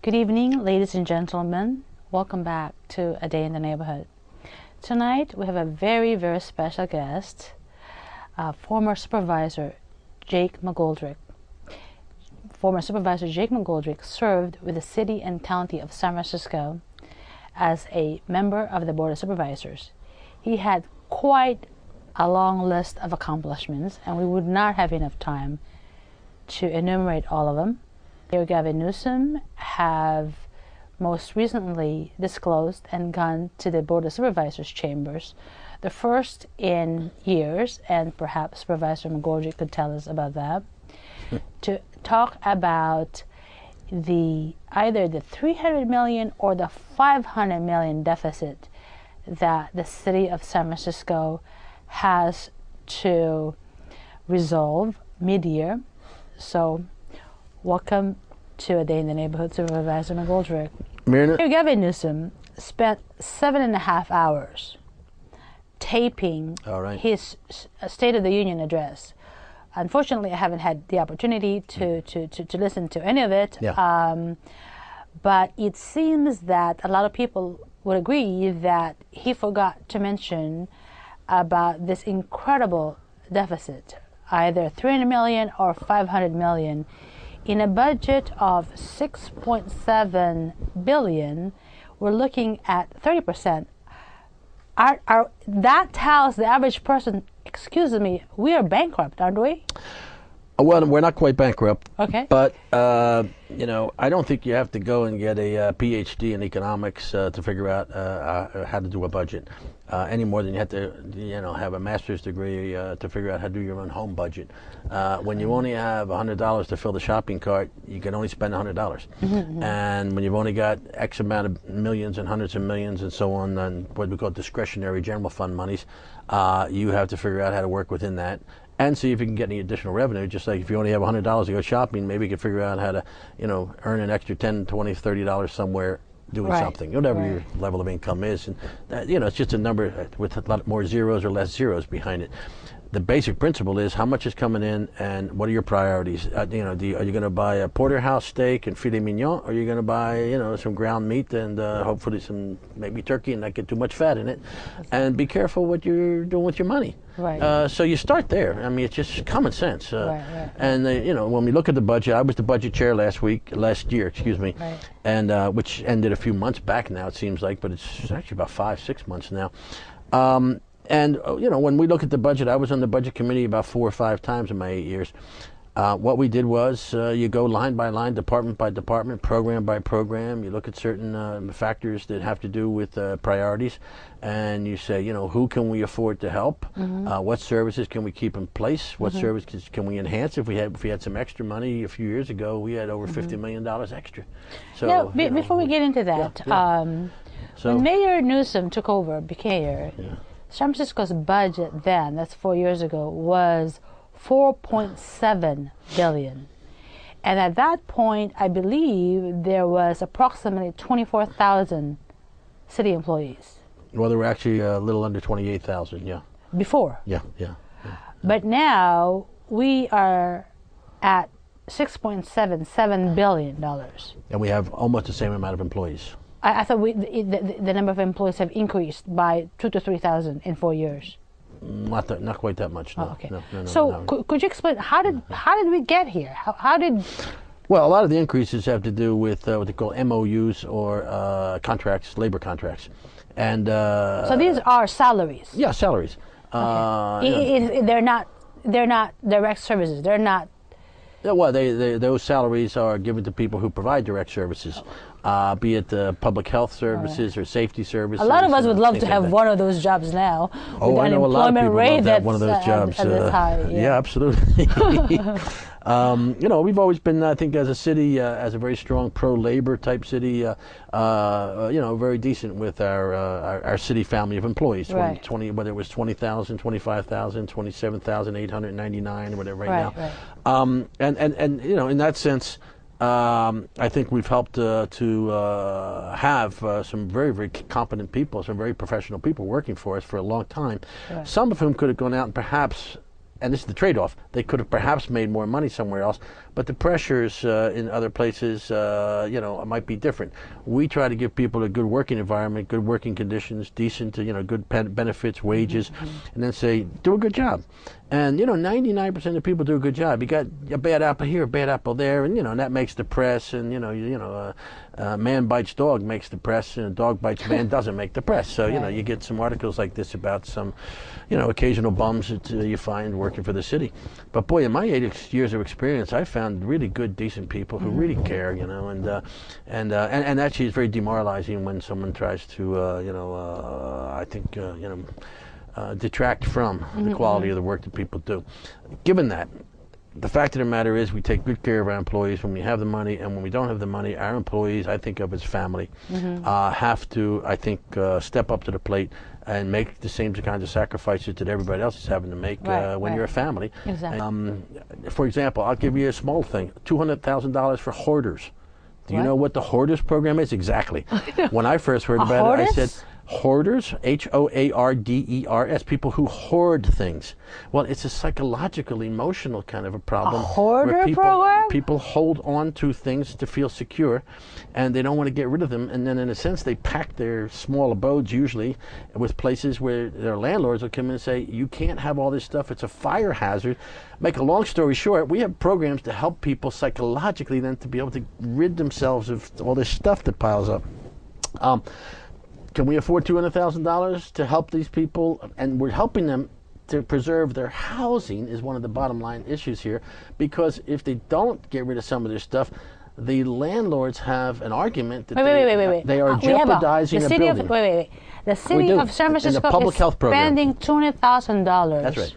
Good evening, ladies and gentlemen. Welcome back to A Day in the Neighborhood. Tonight we have a very, very special guest, former Supervisor Jake McGoldrick. Former Supervisor Jake McGoldrick served with the City and County of San Francisco as a member of the Board of Supervisors. He had quite a long list of accomplishments, and we would not have enough time to enumerate all of them. Mayor Gavin Newsom have most recently disclosed and gone to the Board of Supervisors chambers, the first in years, and perhaps Supervisor McGoldrick could tell us about that, to talk about either the $300 million or the $500 million deficit that the City of San Francisco has to resolve mid-year. So, welcome to A Day in the Neighborhood, Supervisor McGoldrick. Myrna? Mayor Gavin Newsom spent 7.5 hours taping his State of the Union address. Unfortunately, I haven't had the opportunity to listen to any of it. Yeah. But it seems that a lot of people would agree that he forgot to mention about this incredible deficit, either $300 million or $500 million, in a budget of $6.7 billion. We're looking at 30%. That tells the average person, excuse me, we are bankrupt, aren't we? Well, we're not quite bankrupt. Okay. But, I don't think you have to go and get a PhD in economics to figure out how to do a budget, any more than you have to, have a master's degree to figure out how to do your own home budget. When you only have $100 to fill the shopping cart, you can only spend $100. Mm-hmm. And when you've only got X amount of millions and hundreds of millions and so on, and what we call discretionary general fund monies, you have to figure out how to work within that and see if you can get any additional revenue. Just like if you only have $100 to go shopping, maybe you can figure out how to, earn an extra $10, $20, $30 somewhere doing something, whatever your level of income is. And that, it's just a number with a lot more zeros or less zeros behind it. The basic principle is how much is coming in and what are your priorities. Are you going to buy a porterhouse steak and filet mignon, or are you going to buy, some ground meat and hopefully some maybe turkey and not get too much fat in it? And be careful what you're doing with your money. Right. So you start there. I mean, it's just common sense. Right. And when we look at the budget, I was the budget chair last year, right. And which ended a few months back now, it seems like, but it's actually about 5-6 months now. And when we look at the budget, I was on the budget committee about 4 or 5 times in my 8 years. What we did was you go line by line, department by department, program by program. You look at certain factors that have to do with priorities, and you say, who can we afford to help? Mm-hmm. What services can we keep in place? What services can we enhance? If we had some extra money a few years ago, we had over $50 million extra. So before we get into that, when Mayor Newsom took over, became mayor, San Francisco's budget then, that's 4 years ago, was $4.7 billion. And at that point, I believe there was approximately 24,000 city employees. Well, there were actually a little under 28,000, yeah. Before? Yeah. But now we are at $6.7 billion. And we have almost the same amount of employees. I thought the number of employees have increased by 2,000 to 3,000 in 4 years. Not quite that much. No. Oh, okay. No, so could you explain how did we get here? How did? Well, a lot of the increases have to do with what they call MOUs or contracts, labor contracts, and so these are salaries. Yeah, salaries. Okay. They're not direct services. They're not. Well, those salaries are given to people who provide direct services, be it public health services or safety services. A lot of us would love to have one of those jobs now. Oh, I know a lot of people love to have one of those jobs. High, yeah, absolutely. We've always been, I think, as a city, as a very strong pro-labor type city, very decent with our city family of employees. Right. 20, whether it was 20,000, 25,000, 27,899, or whatever right now. Right. And in that sense, I think we've helped to have some very, very competent people, some very professional people working for us for a long time. Right. Some of whom could have gone out and perhaps, and this is the trade-off, they could have perhaps made more money somewhere else, but the pressures in other places, might be different. We try to give people a good working environment, good working conditions, decent, good benefits, wages, and then say, do a good job. And 99% of people do a good job. You got a bad apple here, a bad apple there, and that makes the press. And man bites dog makes the press, and dog bites man doesn't make the press. So you get some articles like this about some, occasional bums that you find working for the city. But boy, in my 8 years of experience, I found really good, decent people who really care. And actually, it's very demoralizing when someone tries to, I think, detract from the quality of the work that people do. Given that, the fact of the matter is we take good care of our employees when we have the money, and when we don't have the money, our employees, I think of as family, have to, I think, step up to the plate and make the same kinds of sacrifices that everybody else is having to make when you're a family. Exactly. For example, I'll give you a small thing, $200,000 for hoarders. Do you know what the hoarders program is? Exactly. When I first heard about it, I said, hoarders, Hoarders, people who hoard things. Well, it's a psychological, emotional kind of a problem. A hoarder program? People hold on to things to feel secure, and they don't want to get rid of them. And then, in a sense, they pack their small abodes, usually, with places where their landlords will come in and say, you can't have all this stuff. It's a fire hazard. Make a long story short, we have programs to help people psychologically then to be able to rid themselves of all this stuff that piles up. Can we afford $200,000 to help these people? And we're helping them to preserve their housing is one of the bottom line issues here, because if they don't get rid of some of their stuff, the landlords have an argument that they are jeopardizing a building. The city of San Francisco is spending $200,000. That's right.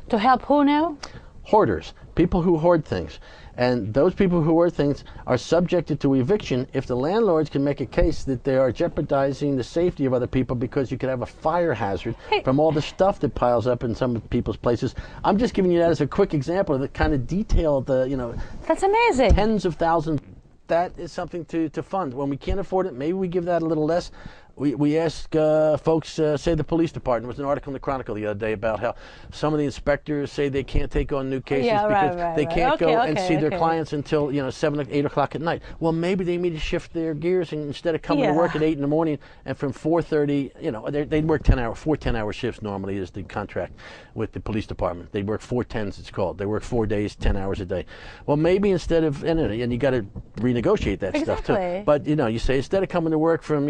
To help who now? Hoarders, people who hoard things. And those people who hoard things are subjected to eviction if the landlords can make a case that they are jeopardizing the safety of other people, because you could have a fire hazard from all the stuff that piles up in some people's places. I'm just giving you that as a quick example of the kind of detail, That's amazing. Tens of thousands. That is something to fund. When we can't afford it, maybe we give that a little less. We ask folks, say the police department. There was an article in the Chronicle the other day about how some of the inspectors say they can't take on new cases because they can't go and see their clients until 7, 8 o'clock at night. Well, maybe they need to shift their gears, and instead of coming to work at 8 in the morning, and from 4:30, they work 4 10-hour shifts normally is the contract with the police department. They work 4 10s, it's called. They work 4 days, 10 hours a day. Well, maybe instead of, and you got to renegotiate that stuff too. But you say instead of coming to work from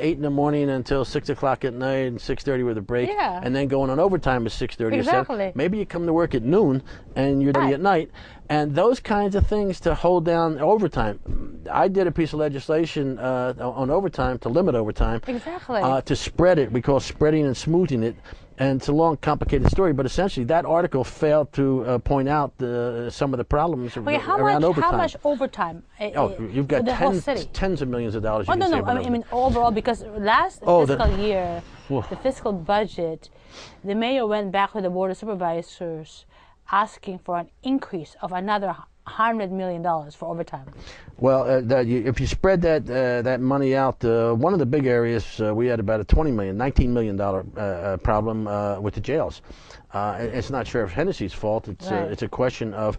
8 in the morning until 6 o'clock at night and 6:30 with a break, and then going on overtime at 6:30 or 7. Maybe you come to work at noon and you're there at night, and those kinds of things to hold down overtime. I did a piece of legislation on overtime to limit overtime. To spread it. We call spreading and smoothing it. And it's a long, complicated story, but essentially that article failed to point out some of the problems around overtime. How much overtime? You've got tens of millions of dollars. I mean overall, because last fiscal year, the fiscal budget, the mayor went back to the board of supervisors asking for an increase of another $100 million for overtime. Well, if you spread that money out, one of the big areas we had about a $19 million problem with the jails. It's not Sheriff Hennessy's fault. It's a question of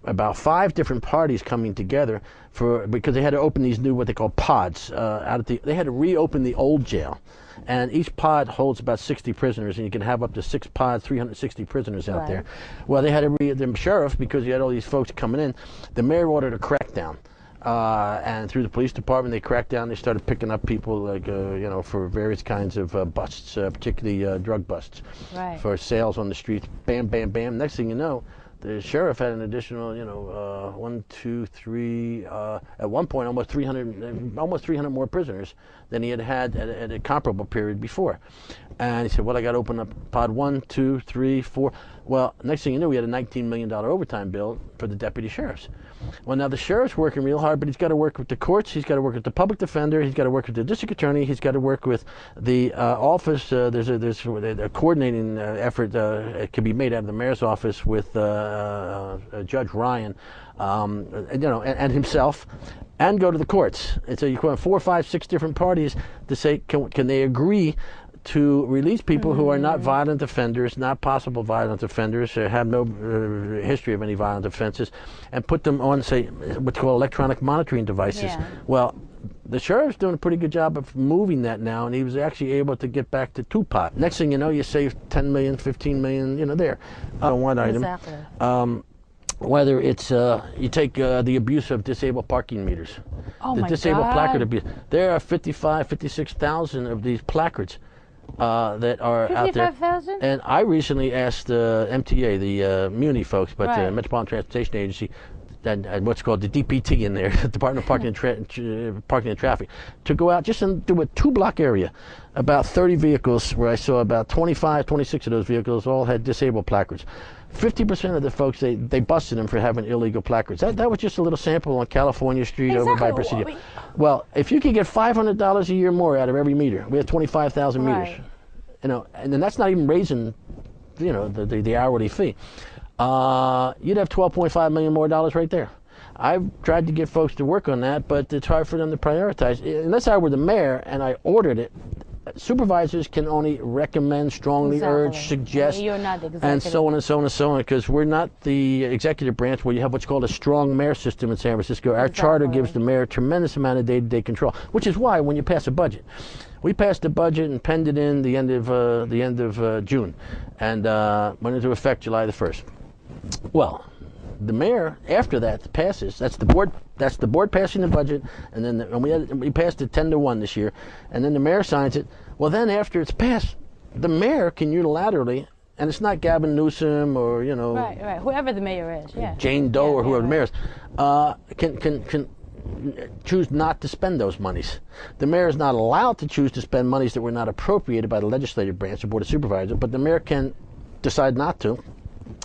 about 5 different parties coming together because they had to open these new what they call pods they had to reopen the old jail. And each pod holds about 60 prisoners, and you can have up to 6 pods, 360 prisoners out there. Well, they had to the sheriff, because you had all these folks coming in, the mayor ordered a crackdown. And through the police department, they cracked down. They started picking up people, like, for various kinds of busts, particularly drug busts, for sales on the streets. Bam, bam, bam. Next thing you know, the sheriff had an additional, 1, 2, 3, at one point almost 300 more prisoners than he had at a comparable period before. And he said, well, I got to open up pod 1, 2, 3, 4. Well, next thing you knew, we had a $19 million overtime bill for the deputy sheriffs. Well, now the sheriff's working real hard, but he's got to work with the courts, he's got to work with the public defender, he's got to work with the district attorney, he's got to work with the office. There's a coordinating effort can be made out of the mayor's office with Judge Ryan, and himself, and go to the courts. And so you call 4, 5, 6 different parties to say, can they agree to release people who are not violent offenders, not possible violent offenders, or have no history of any violent offenses, and put them on, say, what's called electronic monitoring devices. Yeah. Well, the sheriff's doing a pretty good job of moving that now, and he was actually able to get back to 2 pot. Next thing you know, you save 10 million, 15 million, there on one item. Exactly. Whether it's you take the abuse of disabled parking meters, Oh the disabled placard abuse. There are 56,000 of these placards that are out there. 55,000? And I recently asked MTA, the Muni folks, but the Metropolitan Transportation Agency, and what's called the DPT in there, Department of Parking and Traffic, to go out just and do a 2-block area, about 30 vehicles, where I saw about 25, 26 of those vehicles all had disabled placards. 50% of the folks, they busted them for having illegal placards. That was just a little sample on California Street over by Presidio. Well, if you could get $500 a year more out of every meter, we have 25,000 meters. And then that's not even raising, the hourly fee. You'd have $12.5 million more right there. I've tried to get folks to work on that, but it's hard for them to prioritize. Unless I were the mayor and I ordered it, supervisors can only recommend, strongly urge, suggest, You're not the and so on and so on and so on, because we're not the executive branch where you have what's called a strong mayor system in San Francisco. Our charter gives the mayor a tremendous amount of day-to-day control, which is why when you pass a budget, we passed the budget and penned it in the end of June, and went into effect July the 1st. Well, the mayor, after that passes, that's the board passing the budget, and then we passed it 10-1 this year, and then the mayor signs it. Well, then after it's passed, the mayor can unilaterally, and it's not Gavin Newsom or right, whoever the mayor is, Jane Doe or whoever the mayor is, can choose not to spend those monies. The mayor is not allowed to choose to spend monies that were not appropriated by the legislative branch, the board of supervisors, but the mayor can decide not to.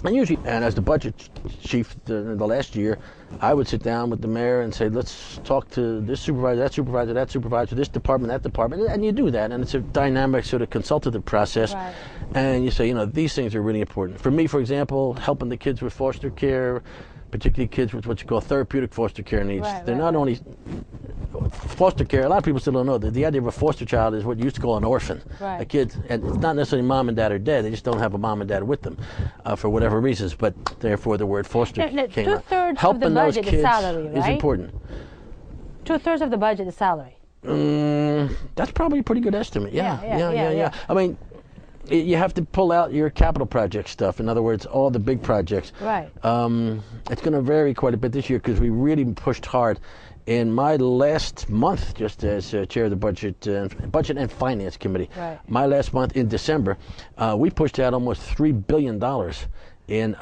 And usually, and as the budget chief the last year, I would sit down with the mayor and say, let's talk to this supervisor, that supervisor, that supervisor, this department, that department, and you do that, and it's a dynamic sort of consultative process. Right. And you say, these things are really important. For me, for example, helping the kids with foster care, particularly kids with what you call therapeutic foster care needs. They're not only foster care. A lot of people still don't know that the idea of a foster child is what you used to call an orphan. A kid, and it's not necessarily mom and dad are dead. They just don't have a mom and dad with them for whatever reasons. But therefore, the word foster came out. 2/3 Helping of the budget those kids is salary, right? is important. 2/3 of the budget is salary. That's probably a pretty good estimate. Yeah. I mean, you have to pull out your capital project stuff. In other words, all the big projects. Right. It's going to vary quite a bit this year because we really pushed hard. In my last month, just as chair of the Budget and Finance Committee, my last month in December, we pushed out almost $3 billion in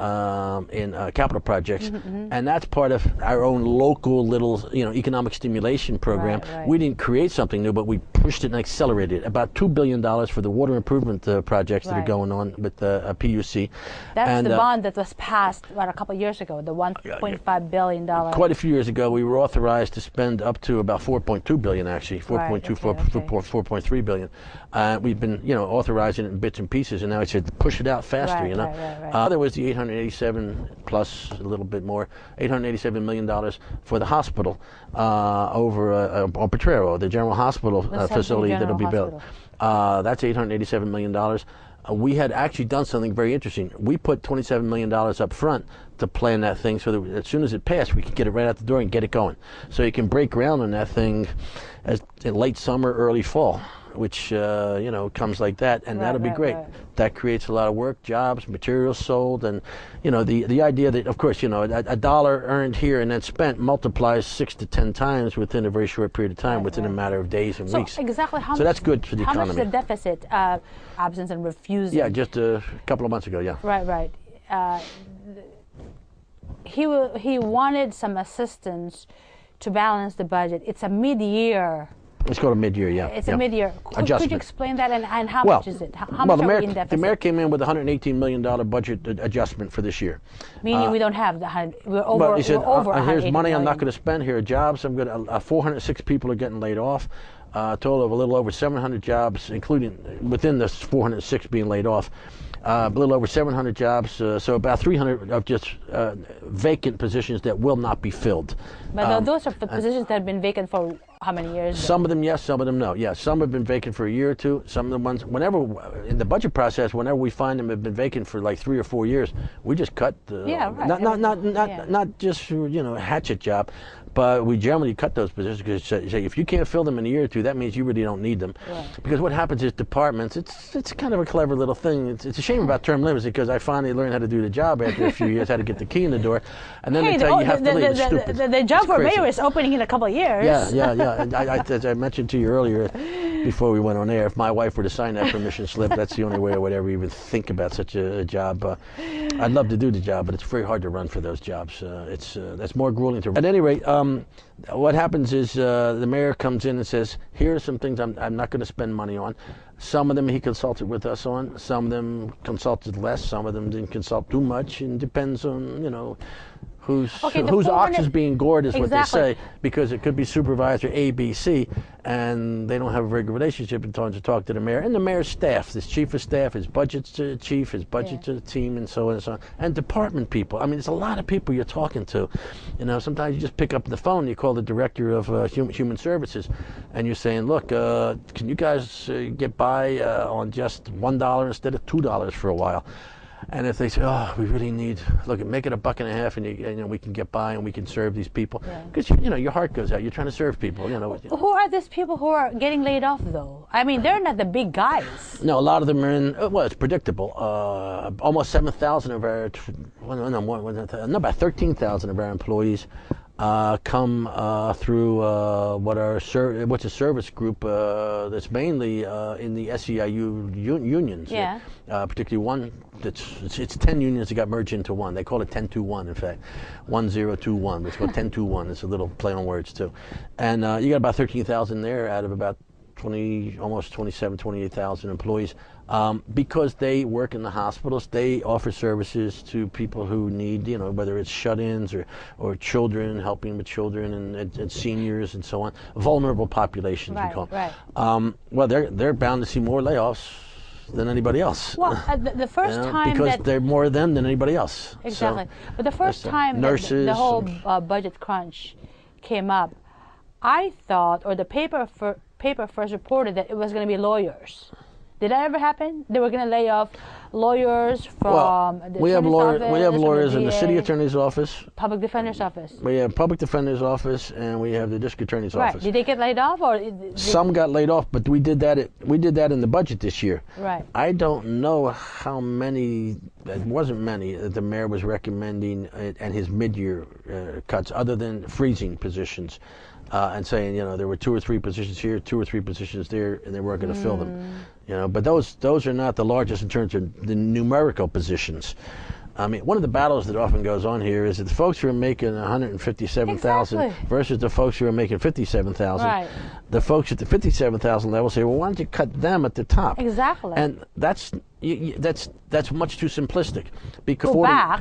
capital projects, and that's part of our own local little economic stimulation program. We didn't create something new, but we pushed it and accelerated it. About $2 billion for the water improvement projects that are going on with the PUC. That's the bond that was passed a couple of years ago, the $1.5 billion. Quite a few years ago, we were authorized to spend up to about $4.2 billion, actually, 4.3 billion. We've been authorizing it in bits and pieces, and now it's to push it out faster. There was the 887 plus a little bit more, $887 million for the hospital over on Potrero, the General Hospital facility that'll be built. That's $887 million. We had actually done something very interesting. We put $27 million up front to plan that thing so that as soon as it passed, we could get it right out the door and get it going. So you can break ground on that thing in late summer, early fall, which comes like that, and that'll be great. That creates a lot of work, jobs, materials sold, and the idea that, of course, a dollar earned here and then spent multiplies 6 to 10 times within a very short period of time, within a matter of days and weeks. Exactly how much? So that's good for the economy. How much is the deficit, absence and refusing? Yeah, just a couple of months ago. Yeah. Right. He wanted some assistance to balance the budget. It's a mid-year. It's called a mid-year, It's a mid-year. Could you explain that, and how much is it? How much are we in deficit? The mayor came in with a $118 million budget adjustment for this year. Meaning we don't have we're over. He said, we're over here's money million. I'm not going to spend. Here are jobs. 406 people are getting laid off. A total of a little over 700 jobs, including within the 406 being laid off. a little over 700 jobs, so about 300 of just vacant positions that will not be filled. But those are positions that have been vacant for how many years? Some of them yes, some of them no. Yeah, some have been vacant for a year or two. Some of the ones, whenever in the budget process, whenever we find them have been vacant for like 3 or 4 years, we just cut. Yeah, right. Not just a hatchet job, but we generally cut those positions because say if you can't fill them in a year or two, that means you really don't need them. Right. Because what happens is departments, it's kind of a clever little thing. It's a shame about term limits because I finally learned how to do the job after a few years, how to get the key in the door, and then they tell you have to leave. It's stupid. The job for mayor is opening in a couple of years. Yeah. As I mentioned to you earlier, before we went on air, if my wife were to sign that permission slip, that's the only way I would ever even think about such a job. I'd love to do the job, but it's very hard to run for those jobs. That's more grueling to run. At any rate, what happens is the mayor comes in and says, here are some things I'm not going to spend money on. Some of them he consulted with us on. Some of them consulted less. Some of them didn't consult too much. And depends on, whose ox is being gored is what they say, because it could be Supervisor A, B, C, and they don't have a very good relationship in terms of talk to the mayor and the mayor's staff, his chief of staff, his budget to the chief, his budget to the team, and so on and so on, and department people. I mean, there's a lot of people you're talking to. Sometimes you just pick up the phone, you call the director of human services, and you're saying, look, can you guys get by on just $1 instead of $2 for a while? And if they say, oh, we really need, look, make it $1.50 and we can get by and we can serve these people. Because, your heart goes out. You're trying to serve people. Who are these people who are getting laid off, though? I mean, they're not the big guys. No, a lot of them are in, well, it's predictable. Almost 7,000 of our, about 13,000 of our employees come through what's a service group that's mainly in the SEIU unions. Yeah. Particularly one it's 10 unions that got merged into one. They call it 1021, in fact, 1021. It's called 1021. It's a little play on words too. And you got about 13,000 there out of about almost 27, 28,000 employees. Because they work in the hospitals, they offer services to people who need, whether it's shut-ins or children, helping with children and seniors and so on, vulnerable populations, we call them. Right. Well, they're bound to see more layoffs than anybody else. Well, the first time because they're more of them than anybody else. Exactly. So, but the first time nurses, the whole budget crunch came up, I thought, or the paper first reported that it was going to be lawyers. Did that ever happen? They were going to lay off lawyers from the we have lawyers in the city attorney's office, public defender's office. We have public defender's office, and we have the district attorney's office. Did they get laid off, or some got laid off? But we did that in the budget this year. Right. I don't know how many. It wasn't many that the mayor was recommending and his mid-year cuts, other than freezing positions. And saying, there were 2 or 3 positions here, 2 or 3 positions there, and they weren't going to fill them. But those are not the largest in terms of the numerical positions. I mean, one of the battles that often goes on here is that the folks who are making 157,000 versus the folks who are making 57,000. Right. The folks at the 57,000 level say, well, why don't you cut them at the top? Exactly. And that's much too simplistic, because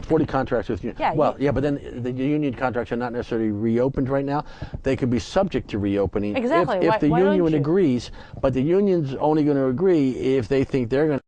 40 contracts with union. Yeah, but then the union contracts are not necessarily reopened right now. They can be subject to reopening if the union agrees, but the union's only going to agree if they think they're going to